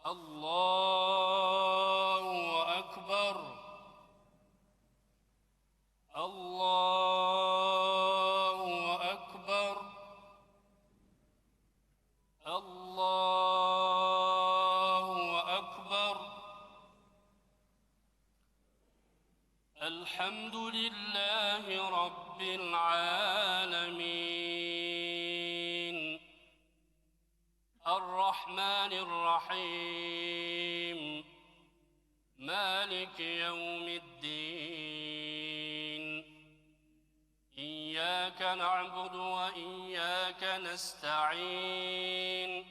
الله أكبر. الله أكبر. الله أكبر. الحمد لله رب العالمين الرحمن الرحيم مالك يوم الدين إياك نعبد وإياك نستعين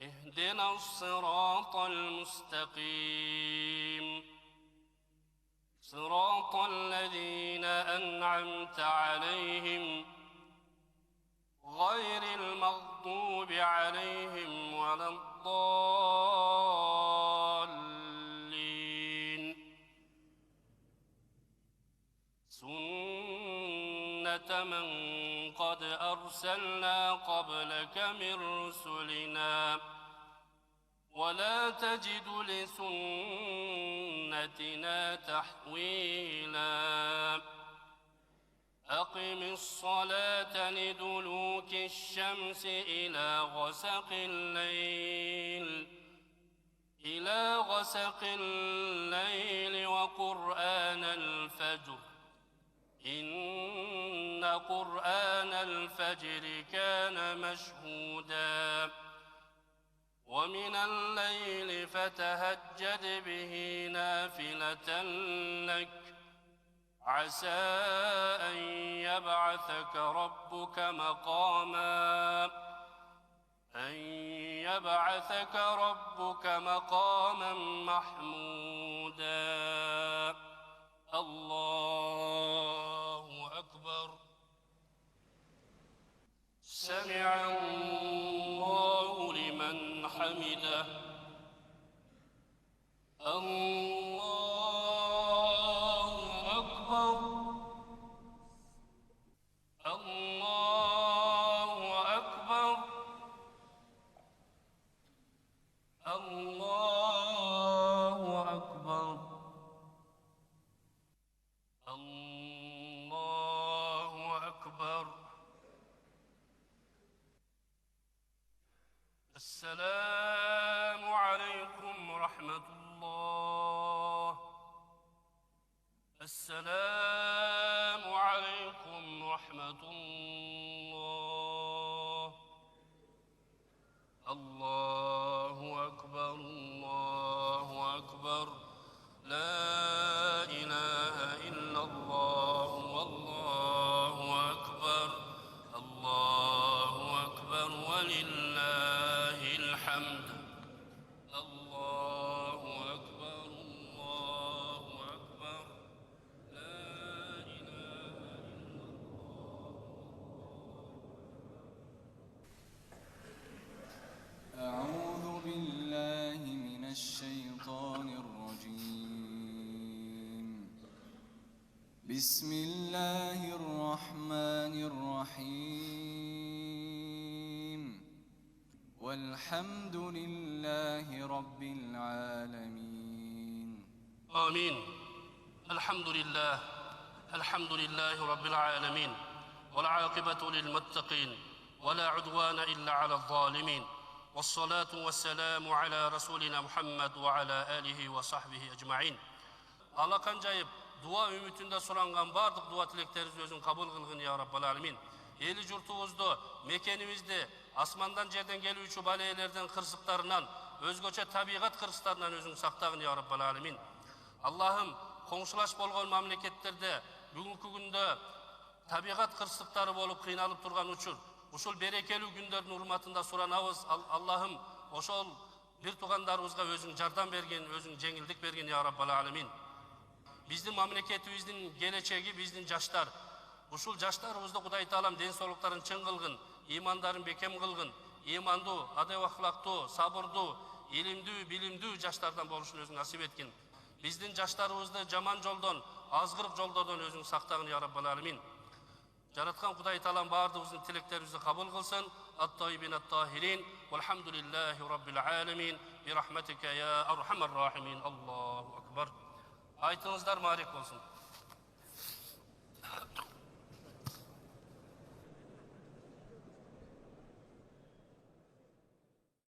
اهدنا الصراط المستقيم صراط الذين أنعمت عليهم غير المغضوب عليهم ولا الضالين. سنة من قد أرسلنا قبلك من رسلنا ولا تجد لسنتنا تحويلا. أقم الصلاة لدلوك الشمس إلى غسق الليل وقرآن الفجر إن قرآن الفجر كان مشهودا. ومن الليل فتهجد به نافلة لك عسى أن يبعثك ربك مقاما محمودا. الله أكبر. سمع الله لمن حمده. الله أكبر. الله أكبر. الله أكبر. الله أكبر. السلام عليكم ورحمة الله. السلام عليكم ورحمة الله. الله أكبر. الله أكبر. لا إله إلا الله والله أكبر. الله أكبر ولله الحمد. الله أكبر. الله أكبر. لا إله إلا الله. أعوذ بالله من الشيطان الرجيم. بسم الله الرحمن الرحيم. والحمد لله رب العالمين. آمين. الحمد لله رب العالمين والعاقبة للمتقين ولا عدوان إلا على الظالمين والصلاة والسلام على رسولنا محمد وعلى آله وصحبه أجمعين. Алакан жайып, дуа үмүтүндө суранган бардык дуа тилектерибизди өзүң кабыл кылгын я Раббал Алимин. Эли журтубузду, мекенибизди асмандан жерден келүүчү балээлерден, кырсыктарынан, өзгөчө табигат кырсыктарынан өзүң сактагын я Раббал Алимин. Аллахым, коңшулаш болгон мамлекеттерде бүгүнкү күндө табигат кырсыктары болуп кыйналып турган учур, ушул берекелүү күндөрдүн урматында суранабыз. Аллахым, ошол бир туугандарыбызга өзүң жардам берген, өзүң жеңилдик берген я Раббал Алимин. Биздин мамлекетибиздин келечеги биздин жаштар. Ушул жаштарыбызды Кудай Таалам ден соолуктарын чың кылгын, имандарын бекем кылгын, имандуу, адеп ахлактуу, сабырдуу, илимдүү, билимдүү жаштардан болушун өзүң насип эткин. Биздин жаштарыбызды жаман жолдон, азгырык жолдордон өзүң сактагын я Раббал Алимин. Жараткан Кудай Таалам бардыгыбыздын тилектерибизди кабыл кылсын. Ат-Tayyibin at-Tahirin. Walhamdulillahi Rabbil alamin. Bi rahmatika ya arhamar rahimin. Allahu akbar. Aytыңыздар, марек болсын.